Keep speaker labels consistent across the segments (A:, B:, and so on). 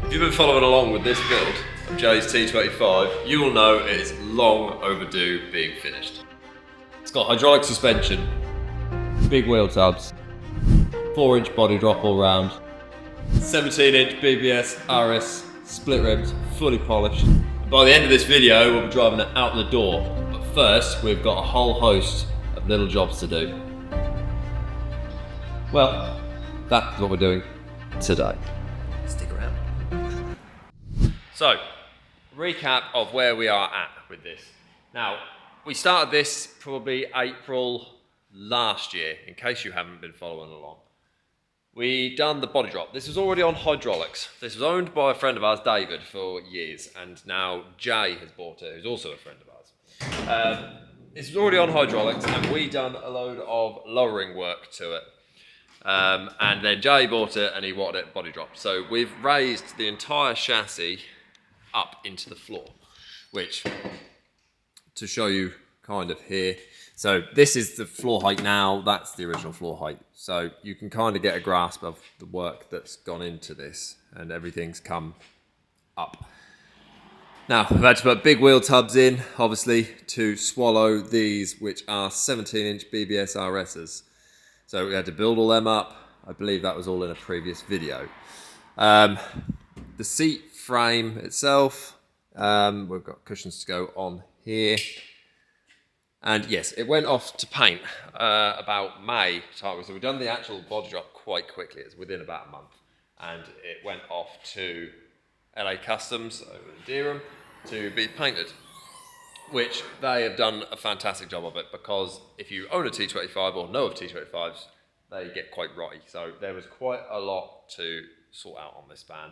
A: If you've been following along with this build of Jay's T25, you will know it is long overdue being finished. It's got hydraulic suspension, big wheel tubs, 4-inch body drop all round, 17-inch BBS RS split rims, fully polished. By the end of this video, we'll be driving it out the door. But first, we've got a whole host of little jobs to do. Well, that's what we're doing today. Stick around. So, recap of where we are at with this. Now, we started this probably April last year, in case you haven't been following along. We done the body drop. This was already on hydraulics. This was owned by a friend of ours, David, for years, and now Jay has bought it, who's also a friend of ours. This was already on hydraulics, and we done a load of lowering work to it. And then Jay bought it, and he wanted it body drop. So we've raised the entire chassis up into the floor, which, to show you kind of here, so this is the floor height now, that's the original floor height. So you can kind of get a grasp of the work that's gone into this, and everything's come up. Now, we've had to put big wheel tubs in, obviously, to swallow these, which are 17-inch BBS RSs. So we had to build all them up. I believe that was all in a previous video. The seat frame itself, we've got cushions to go on here. And yes, it went off to paint about May time. So we've done the actual body drop quite quickly. It's within about a month. And it went off to LA Customs over in Durham to be painted, which they have done a fantastic job of it, because if you own a T25 or know of T25s, they get quite rotty. So there was quite a lot to sort out on this van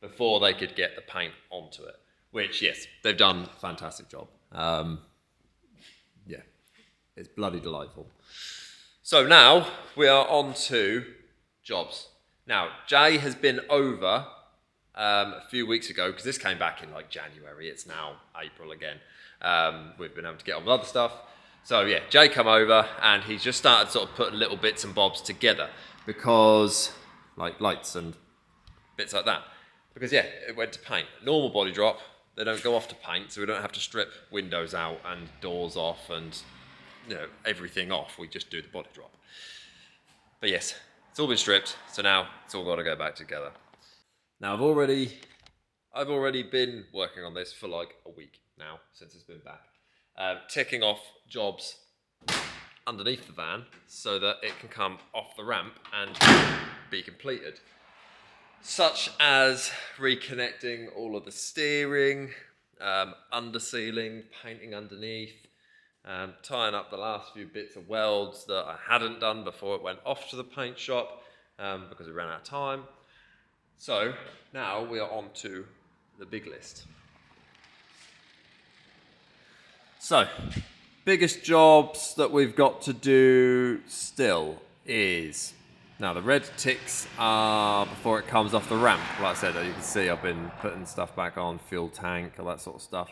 A: before they could get the paint onto it, which, yes, they've done a fantastic job. Yeah, it's bloody delightful. So now we are on to jobs. Now, Jay has been over a few weeks ago, because this came back in like January. It's now April again. We've been able to get on with other stuff. So yeah, Jay come over and he's just started sort of putting little bits and bobs together, because, like lights and bits like that. Because yeah, it went to paint. Normal body drop, they don't go off to paint, so we don't have to strip windows out and doors off and, you know, everything off. We just do the body drop. But yes, it's all been stripped, so now it's all got to go back together. Now I've already been working on this for like a week now, since it's been back. Ticking off jobs underneath the van so that it can come off the ramp and be completed. Such as reconnecting all of the steering, undersealing, painting underneath, tying up the last few bits of welds that I hadn't done before it went off to the paint shop, because we ran out of time. So now we are on to the big list. So, biggest jobs that we've got to do still is, now the red ticks are before it comes off the ramp. Like I said, you can see I've been putting stuff back on, fuel tank, all that sort of stuff.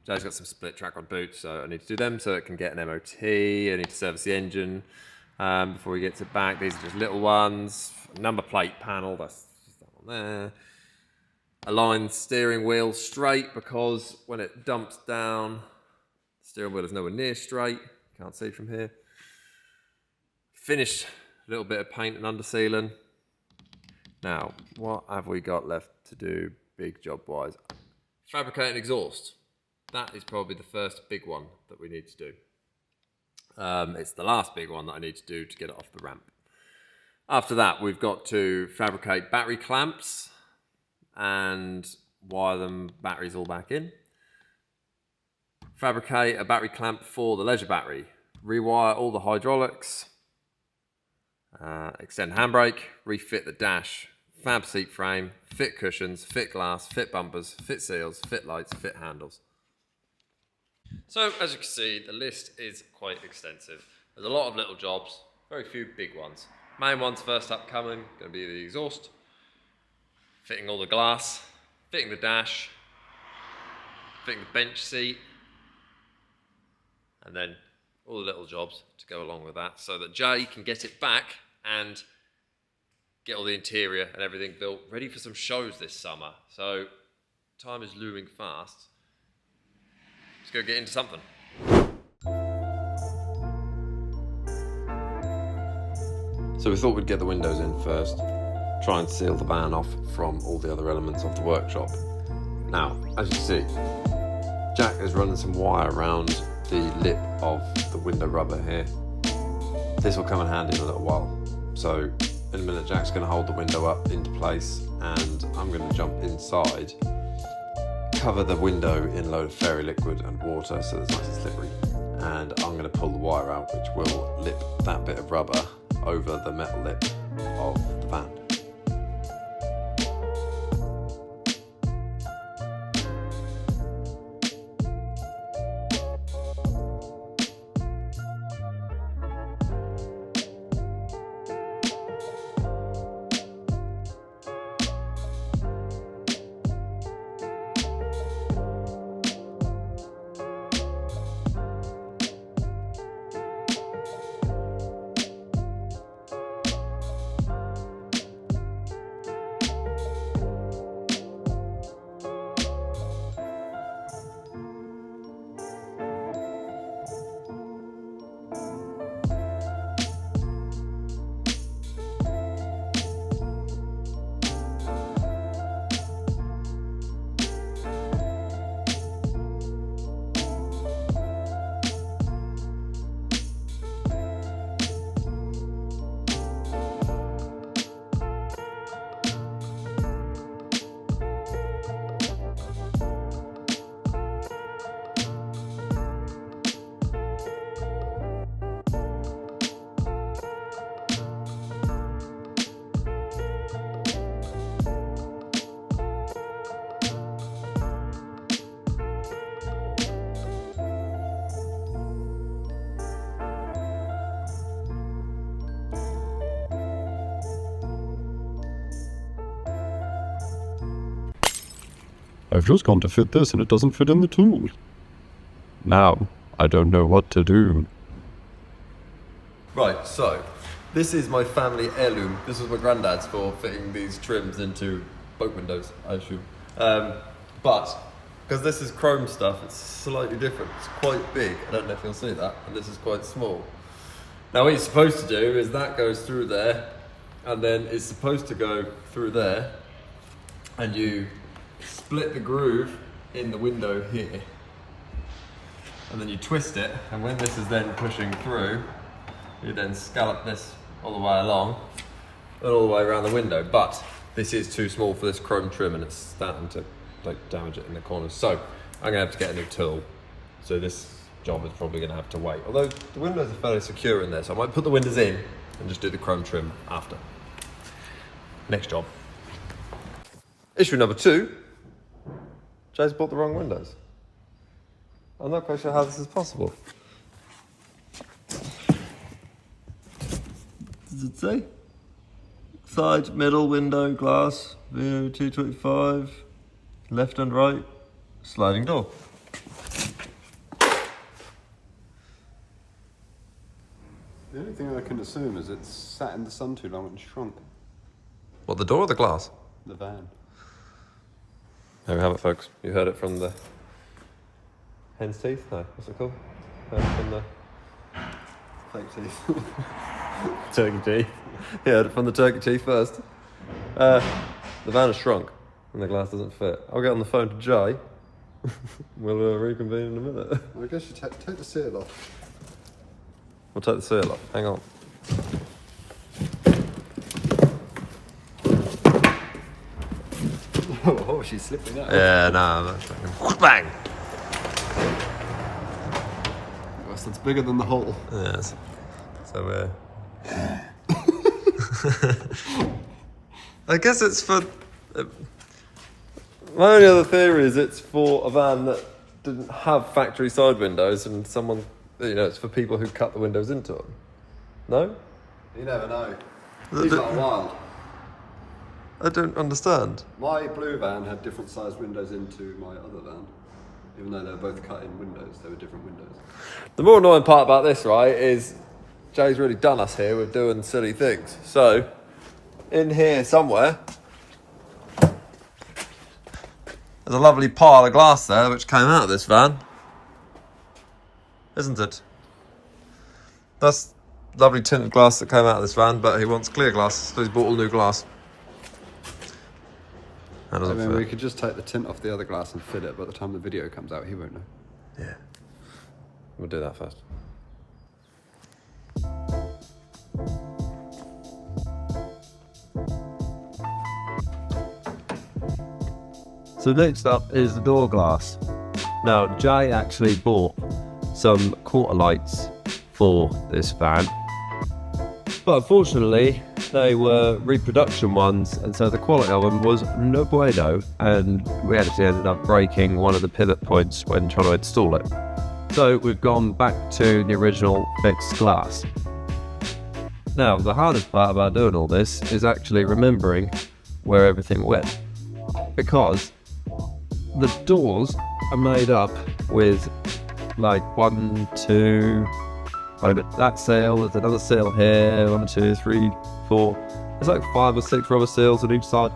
A: Jay's got some split track on boots, so I need to do them so it can get an MOT. I need to service the engine before he gets it back. These are just little ones. Number plate panel, that's just that one there. Align steering wheel straight, because when it dumps down, the steering wheel is nowhere near straight. Can't see from here. Finished a little bit of paint and undersealing. Now, what have we got left to do big job wise? Fabricating exhaust. That is probably the first big one that we need to do. It's the last big one that I need to do to get it off the ramp. After that, we've got to fabricate battery clamps and wire them batteries all back in. Fabricate a battery clamp for the leisure battery. Rewire all the hydraulics. Extend handbrake. Refit the dash. Fab seat frame. Fit cushions. Fit glass. Fit bumpers. Fit seals. Fit lights. Fit handles. So, as you can see, the list is quite extensive. There's a lot of little jobs, very few big ones. Main one's first up coming, going to be the exhaust. Fitting all the glass, fitting the dash, fitting the bench seat, and then all the little jobs to go along with that, so that Jay can get it back and get all the interior and everything built, ready for some shows this summer. So time is looming fast. Let's go get into something. So we thought we'd get the windows in first, try and seal the van off from all the other elements of the workshop. Now, as you see, Jack is running some wire around the lip of the window rubber here. This will come in handy in a little while. So in a minute, Jack's going to hold the window up into place and I'm going to jump inside, cover the window in a load of fairy liquid and water so it's nice and slippery. And I'm going to pull the wire out, which will lip that bit of rubber over the metal lip of the van.
B: I've just gone to fit this and it doesn't fit in the tool. Now, I don't know what to do.
A: Right, so this is my family heirloom. This was my granddad's for fitting these trims into boat windows, I assume. But because this is chrome stuff, it's slightly different. It's quite big. I don't know if you'll see that. And this is quite small. Now what you're supposed to do is that goes through there and then it's supposed to go through there and you split the groove in the window here and then you twist it, and when this is then pushing through you then scallop this all the way along and all the way around the window. But this is too small for this chrome trim and it's starting to damage it in the corners, so I'm gonna have to get a new tool. So this job is probably gonna have to wait, although the windows are fairly secure in there, so I might put the windows in and just do the chrome trim after. Next job. Issue number 2. Jay's bought the wrong windows. I'm not quite sure how this is possible. Does it say? Side, middle, window, glass, view 225, left and right, sliding door.
B: The only thing I can assume is it's sat in the sun too long and shrunk.
A: What, the door or the glass?
B: The van.
A: There we have it, folks. You heard it from the hen's teeth? No, what's it called? Heard it from the
B: Fake teeth.
A: turkey teeth. You heard it from the turkey teeth first. The van has shrunk and the glass doesn't fit. I'll get on the phone to Jay. We'll reconvene in a minute.
B: I guess you take the seal off.
A: We'll take the seal off. Hang on.
B: Oh, she's slipping out.
A: Yeah, no, that's fucking bang.
B: Well, that's bigger than the hole.
A: Yes. So I guess it's for. My only other theory is it's for a van that didn't have factory side windows, and someone, it's for people who cut the windows into them. No?
B: You never know. These are wild.
A: I don't understand.
B: My blue van had different sized windows into my other van. Even though they were both cut in windows, they were different windows.
A: The more annoying part about this, right, is Jay's really done us here with doing silly things. So, in here somewhere, there's a lovely pile of glass there which came out of this van, isn't it? That's lovely tinted glass that came out of this van, but he wants clear glass, so he's bought all new glass. That doesn't fit.
B: We could just take the tint off the other glass and fit it. By the time the video comes out, he won't know.
A: Yeah. We'll do that first.
C: So next up is the door glass. Now, Jay actually bought some quarter lights for this van, but unfortunately they were reproduction ones, and so the quality of them was no bueno, and we actually ended up breaking one of the pivot points when trying to install it. So we've gone back to the original fixed glass. Now, the hardest part about doing all this is actually remembering where everything went, because the doors are made up with like 1, 2, that sail, there's another sail here, 1, 2, 3, 4. There's like 5 or 6 rubber seals on each side.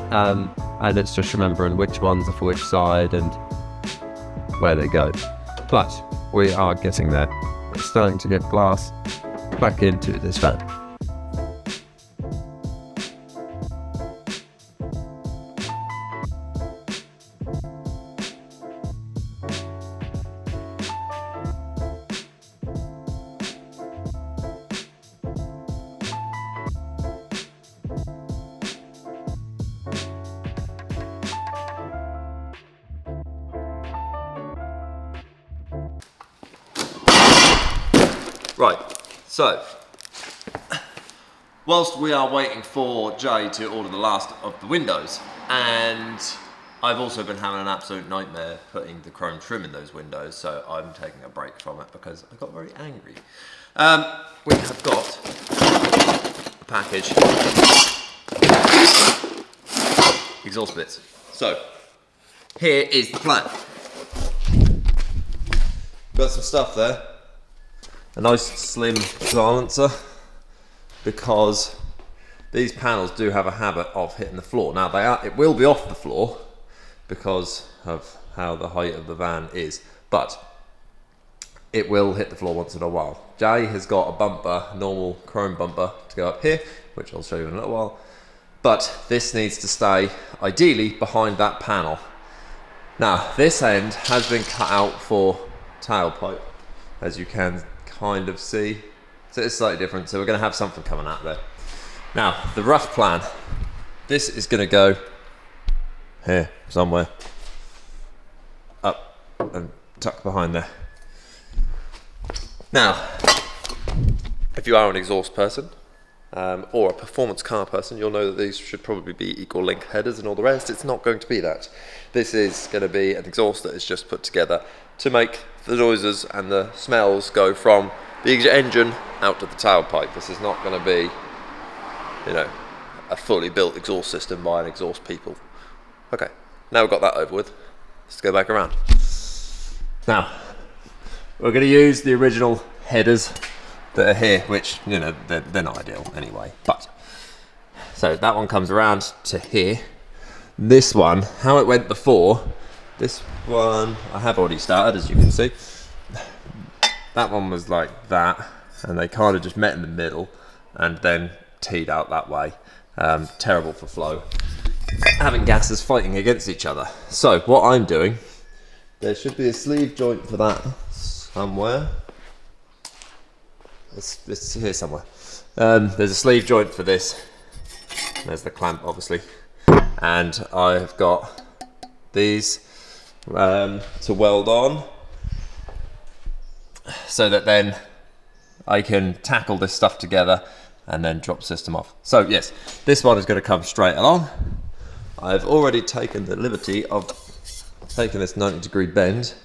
C: And it's just remembering which ones are for which side and where they go. But we are getting there. We're starting to get glass back into this van.
A: Right, so whilst we are waiting for Jay to order the last of the windows, and I've also been having an absolute nightmare putting the chrome trim in those windows, so I'm taking a break from it because I got very angry. We have got a package exhaust bits. So here is the plan. Got some stuff there. A nice slim silencer, because these panels do have a habit of hitting the floor. Now it will be off the floor because of how the height of the van is, but it will hit the floor once in a while. Jay has got a bumper, normal chrome bumper, to go up here, which I'll show you in a little while, but this needs to stay ideally behind that panel. Now this end has been cut out for tailpipe, as you can kind of see, so it's slightly different, so we're going to have something coming out there. Now the rough plan, this is going to go here somewhere, up and tucked behind there. Now if you are an exhaust person or a performance car person, you'll know that these should probably be equal length headers and all the rest. It's not going to be that. This is going to be an exhaust that is just put together to make the noises and the smells go from the engine out to the tailpipe. This is not going to be, you know, a fully built exhaust system by an exhaust people. Okay, now we've got that over with, let's go back around. Now, we're going to use the original headers that are here, which, you know, they're not ideal anyway. But, so that one comes around to here. This one, how it went before, this one I have already started, as you can see. That one was like that, and they kind of just met in the middle and then teed out that way. Terrible for flow. Having gases fighting against each other. So what I'm doing, there should be a sleeve joint for that somewhere. It's here somewhere. There's a sleeve joint for this. There's the clamp, obviously. And I've got these to weld on, so that then I can tackle this stuff together and then drop the system off. So yes, this one is going to come straight along. I've already taken the liberty of taking this 90-degree bend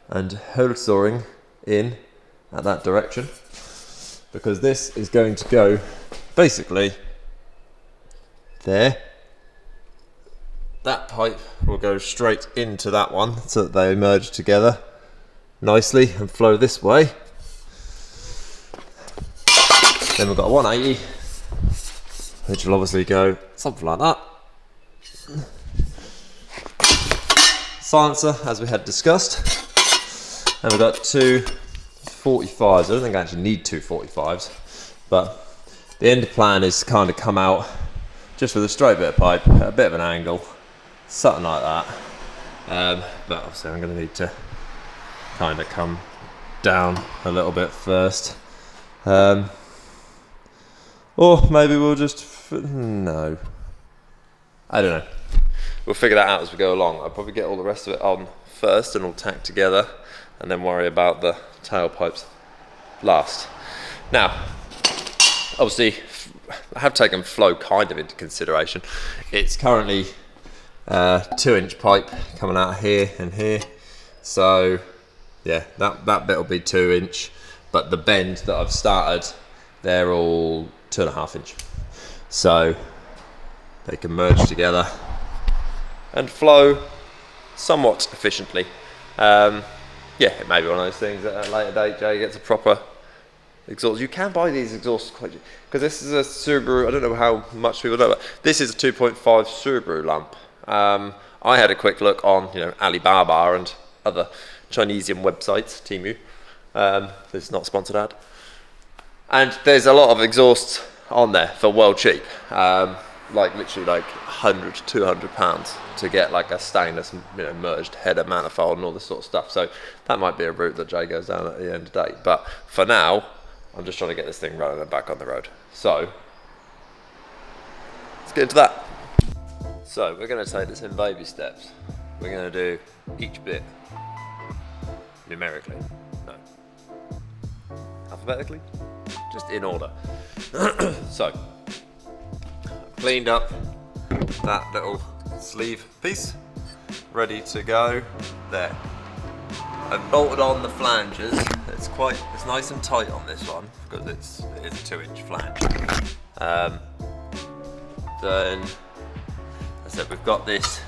A: and hole sawing in at that direction, because this is going to go basically there. That pipe will go straight into that one so that they merge together nicely and flow this way. Then we've got a 180 which will obviously go something like that. Silencer, as we had discussed, and we've got two 45s. I don't think I actually need two 45s, but the end plan is to kind of come out just with a straight bit of pipe at a bit of an angle, something like that. But obviously I'm going to need to kind of come down a little bit first, or maybe we'll just no, I don't know. We'll figure that out as we go along. I'll probably get all the rest of it on first and all tacked together, and then worry about the tailpipes last. Now, obviously, I have taken flow kind of into consideration. It's currently 2-inch pipe coming out here and here, so yeah, that bit will be 2-inch, but the bend that I've started, they're all 2.5-inch, so they can merge together and flow somewhat efficiently. Yeah, it may be one of those things that at a later date Jay gets a proper exhaust. You can buy these exhausts quite, because this is a Subaru, I don't know how much people know, but this is a 2.5 Subaru lamp. I had a quick look on, Alibaba and other Chinesian websites, Temu. This is not a sponsored ad. And there's a lot of exhausts on there for well cheap. Literally like 100 to 200 pounds to get like a stainless, merged header manifold and all this sort of stuff. So that might be a route that Jay goes down at the end of the day. But for now, I'm just trying to get this thing running and back on the road. So let's get into that. So we're going to take this in baby steps. We're going to do each bit numerically. No. Alphabetically? Just in order. So, cleaned up that little sleeve piece, ready to go there. I've bolted on the flanges. It's nice and tight on this one because it is a 2-inch flange. Then, as I said, we've got this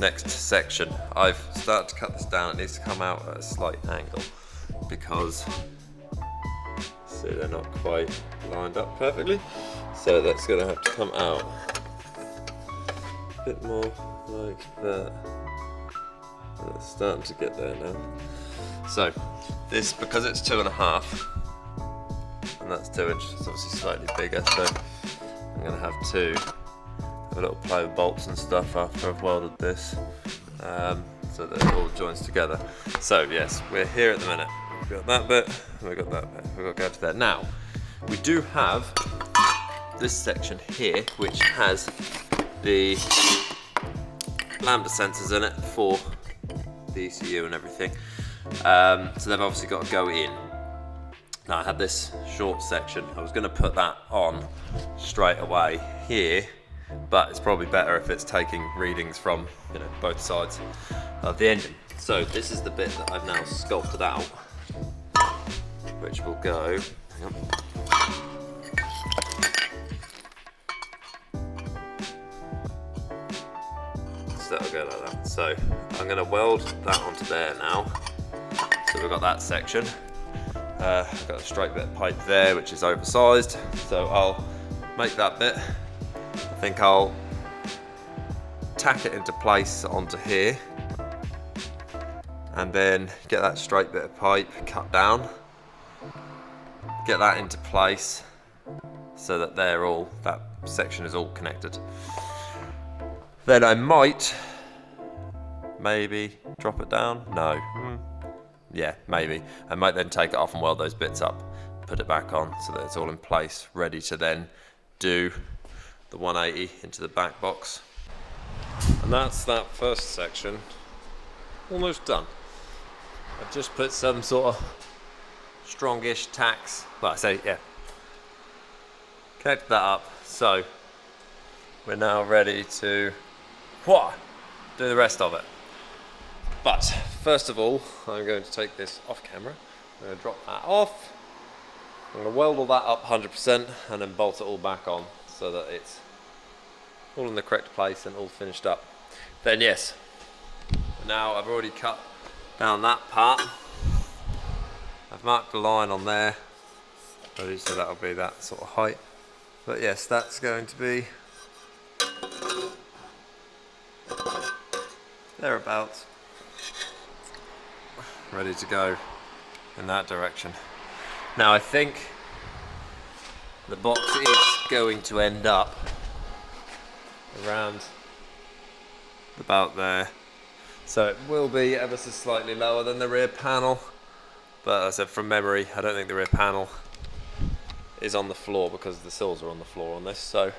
A: next section. I've started to cut this down. It needs to come out at a slight angle because see, they're not quite lined up perfectly. So that's going to have to come out a bit more like that. It's starting to get there now. So this, because it's 2.5 and that's 2 inches, it's obviously slightly bigger, so I'm going to have to have a little play with bolts and stuff after I've welded this, so that it all joins together. So yes, we're here at the minute. We've got that bit, and we've got that bit. We've got to go to there. Now, we do have this section here, which has the lambda sensors in it for the ECU and everything. So they've obviously got to go in. Now I had this short section. I was going to put that on straight away here, but it's probably better if it's taking readings from both sides of the engine. So this is the bit that I've now sculpted out, which will go. Hang on. So that'll go like that. So I'm going to weld that onto there now. So we've got that section. I've got a straight bit of pipe there, which is oversized. So I'll make that bit. I think I'll tack it into place onto here, and then get that straight bit of pipe cut down. Get that into place so that that section is all connected. Then I might maybe drop it down. No. Yeah, maybe. I might then take it off and weld those bits up, put it back on so that it's all in place, ready to then do the 180 into the back box. And that's that first section almost done. I've just put some sort of strongish tacks, well I say, yeah, connect that up. So we're now ready to do the rest of it. But first of all, I'm going to take this off camera. I'm going to drop that off. I'm going to weld all that up 100% and then bolt it all back on so that it's all in the correct place and all finished up. Then yes, now I've already cut down that part. I've marked a line on there, so that'll be that sort of height. But yes, that's going to be thereabouts. Ready to go in that direction. Now I think the box is going to end up around about there. So it will be ever so slightly lower than the rear panel. But as I said, from memory, I don't think the rear panel is on the floor because the sills are on the floor on this. So,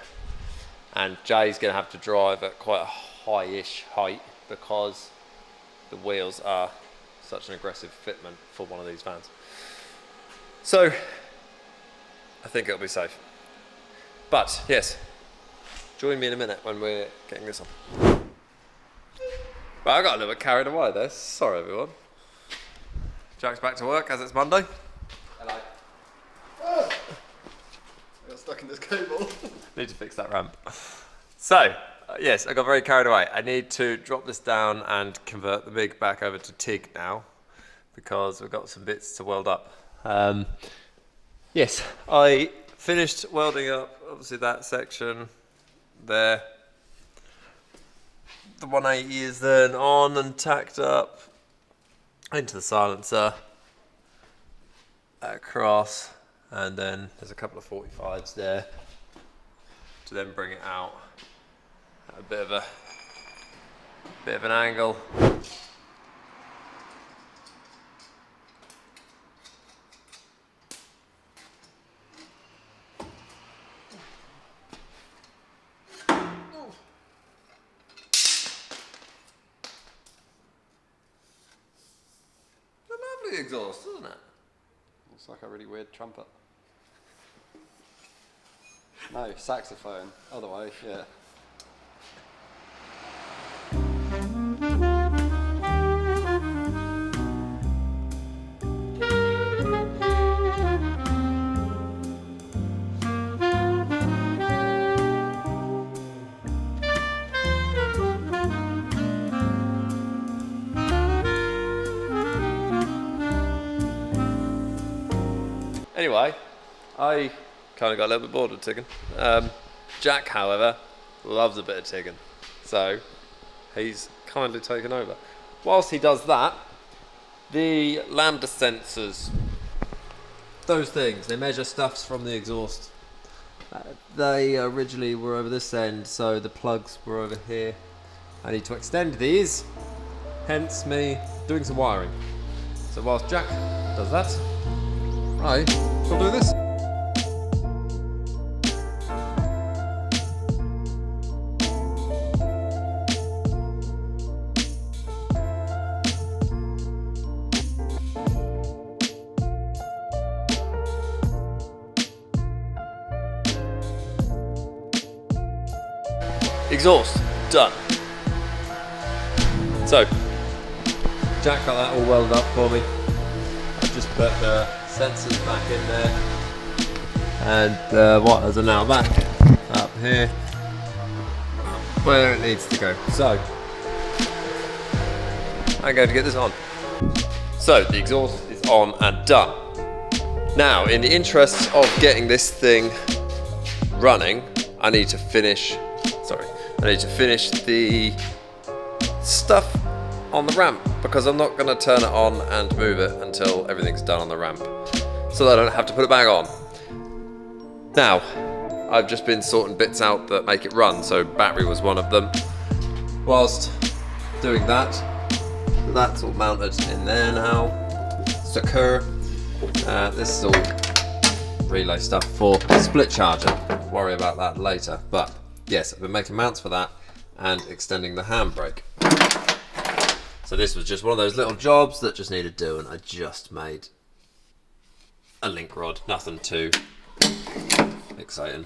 A: and Jay's going to have to drive at quite a high-ish height because the wheels are such an aggressive fitment for one of these vans. So, I think it'll be safe. But, yes, join me in a minute when we're getting this on. Well, I got a little bit carried away there. Sorry, everyone. Jack's back to work as it's Monday.
B: Hello. Oh, I got stuck in this cable.
A: Need to fix that ramp. So, yes, I got very carried away. I need to drop this down and convert the MIG back over to TIG now because we've got some bits to weld up. Yes, I finished welding up, obviously, that section there. The 180 is then on and tacked up into the silencer, across, and then there's a couple of 45s there to then bring it out at a bit of an angle. Lovely exhaust, doesn't it?
B: Looks like a really weird trumpet. No, saxophone. Other way, yeah.
A: Anyway, I kind of got a little bit bored of tigging. Jack, however, loves a bit of tigging, so he's kindly taken over. Whilst he does that, the lambda sensors, those things, they measure stuffs from the exhaust. They originally were over this end, so the plugs were over here. I need to extend these, hence me doing some wiring. So whilst Jack does that, I will do this. Exhaust, done. So, Jack got that all welded up for me. I've just put the sensors back in there, and wires are now back up here where it needs to go. So I'm going to get this on. So the exhaust is on and done. Now, in the interests of getting this thing running, I need to finish the stuff on the ramp, because I'm not going to turn it on and move it until everything's done on the ramp, so that I don't have to put it back on. Now, I've just been sorting bits out that make it run, so battery was one of them. Whilst doing that, that's all mounted in there now, secure. This is all relay stuff for split charger. Worry about that later, but yes, I've been making mounts for that and extending the handbrake. So this was just one of those little jobs that just needed doing. I just made a link rod, nothing too exciting.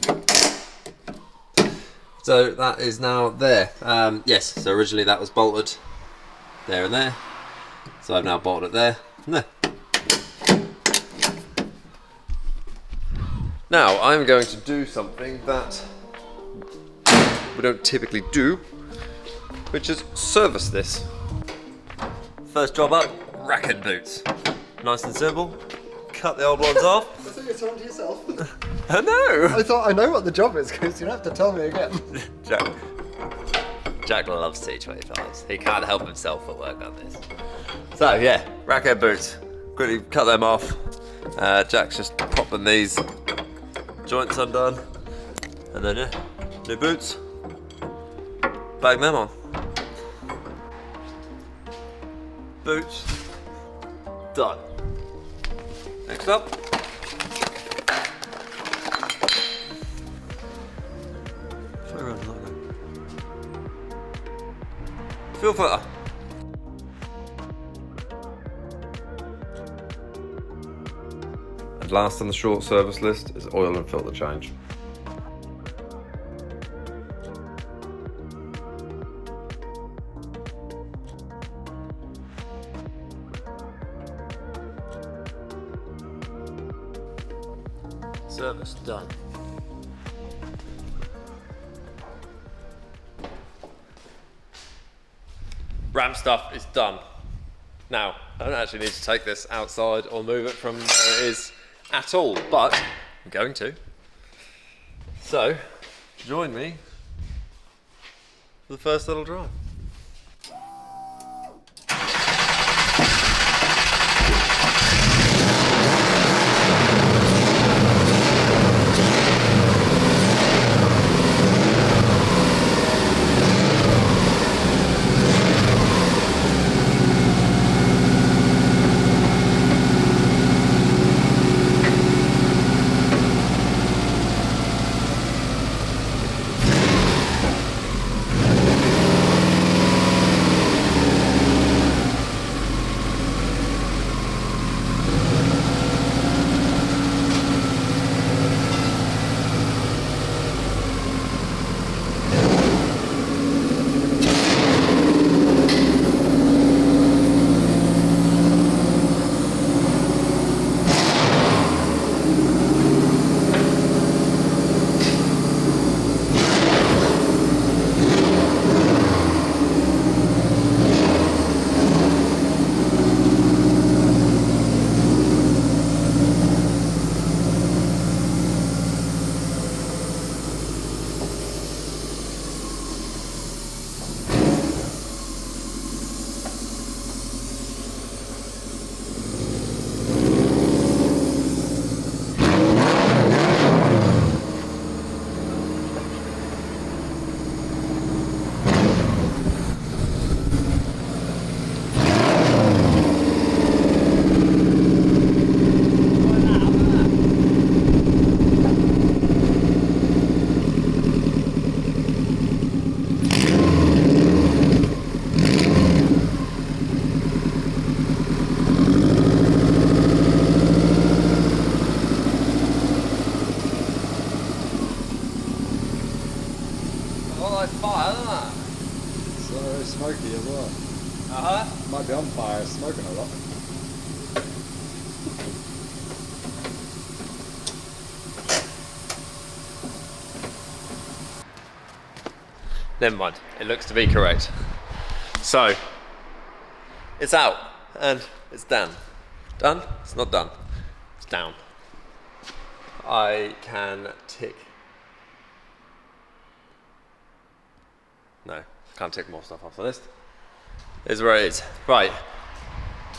A: So that is now there. Yes, so originally that was bolted there and there. So I've now bolted it there and there. Now I'm going to do something that we don't typically do, which is service this. First job up, racket boots. Nice and simple. Cut the old ones off.
B: I thought you were talking to yourself.
A: I know.
B: I thought I know what the job is, because you don't have to tell me again.
A: Jack loves T25s. He can't help himself at work on this. So yeah, rackhead boots. Quickly cut them off. Jack's just popping these joints undone. And then yeah, new boots. Bang them on. Boots. Done. Next up. Fuel filter. And last on the short service list is oil and filter change. Service done. Ram stuff is done. Now, I don't actually need to take this outside or move it from where it is at all, but I'm going to. So, join me for the first little drive.
B: Smoky as well.
A: Uh-huh.
B: Might be on fire, smoking a lot.
A: Never mind, it looks to be correct. So, it's out and it's down. Done? It's not done. It's down. I can tick. No, can't tick more stuff off the list. Here's where it is. Right.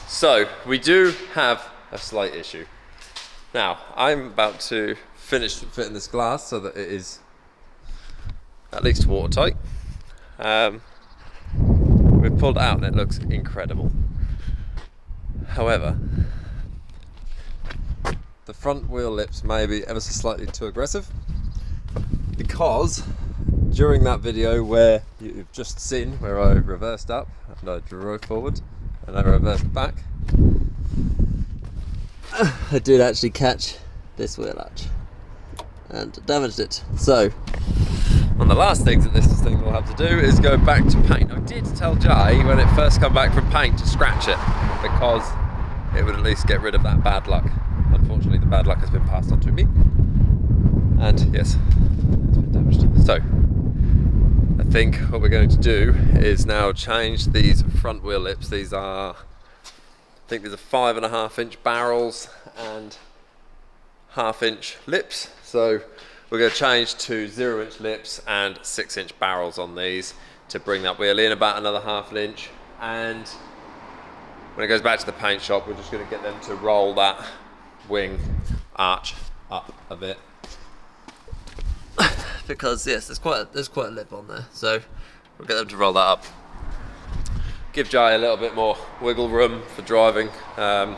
A: So, we do have a slight issue. Now, I'm about to finish fitting this glass so that it is at least watertight. We've pulled it out and it looks incredible. However, the front wheel lips may be ever so slightly too aggressive, because during that video where you've just seen where I reversed up and I drove forward and I reversed back, I did actually catch this wheel arch and damaged it. So one of the last things that this thing will have to do is go back to paint. I did tell Jay when it first come back from paint to scratch it, because it would at least get rid of that bad luck. Unfortunately, the bad luck has been passed on to me, and yes, it's been damaged. So I think what we're going to do is now change these front wheel lips. These are, I think these are 5.5 inch barrels, and 1/2-inch lips. So we're going to change to 0-inch lips and 6-inch barrels on these to bring that wheel in about another 1/2 inch. And when it goes back to the paint shop, we're just going to get them to roll that wing arch up a bit. Because yes, there's quite a lip on there, so we'll get them to roll that up. Give Jay a little bit more wiggle room for driving, but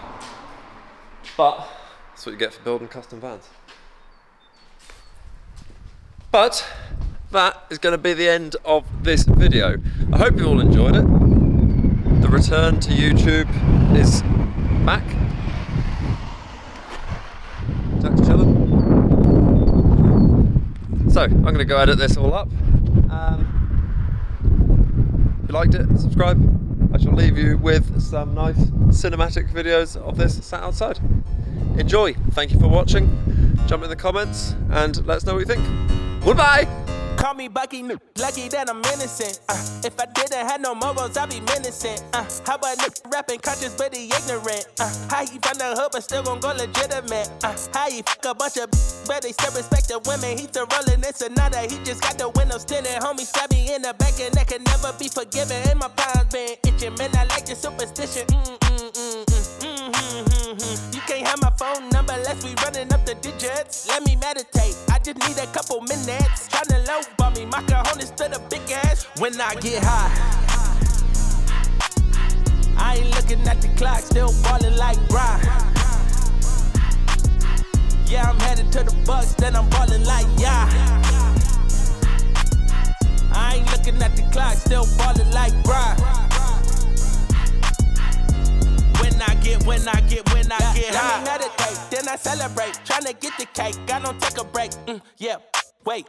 A: that's what you get for building custom vans. But that is going to be the end of this video. I hope you all enjoyed it. The return to YouTube is back. Jack's chilling. So I'm going to go edit this all up. If you liked it, subscribe. I shall leave you with some nice cinematic videos of this sat outside. Enjoy. Thank you for watching. Jump in the comments and let us know what you think. Goodbye.
D: Call me Bucky, lucky that I'm innocent. If I didn't have no morals, I'd be menacing. How about rapping conscious but he ignorant? How he found the hood but still gon' go legitimate? How he fuck a bunch of but they still respect the women? He still rolling in Sonata, he just got the windows tinted. Homie stabbed me in the back and that can never be forgiven. And my palms been itching, man, I like the superstition. You can't have my phone number unless we running up the digits. Let me meditate, I just need a couple minutes. Tryna low ball me, my cojones to the big ass. When I get high, I ain't looking at the clock, still ballin' like Bry. Yeah, I'm headed to the Bucks, then I'm ballin' like yeah. I ain't looking at the clock, still ballin' like Bry. When I get high. Let me meditate, then I celebrate. Tryna get the cake, I don't take a break. Yeah, wait.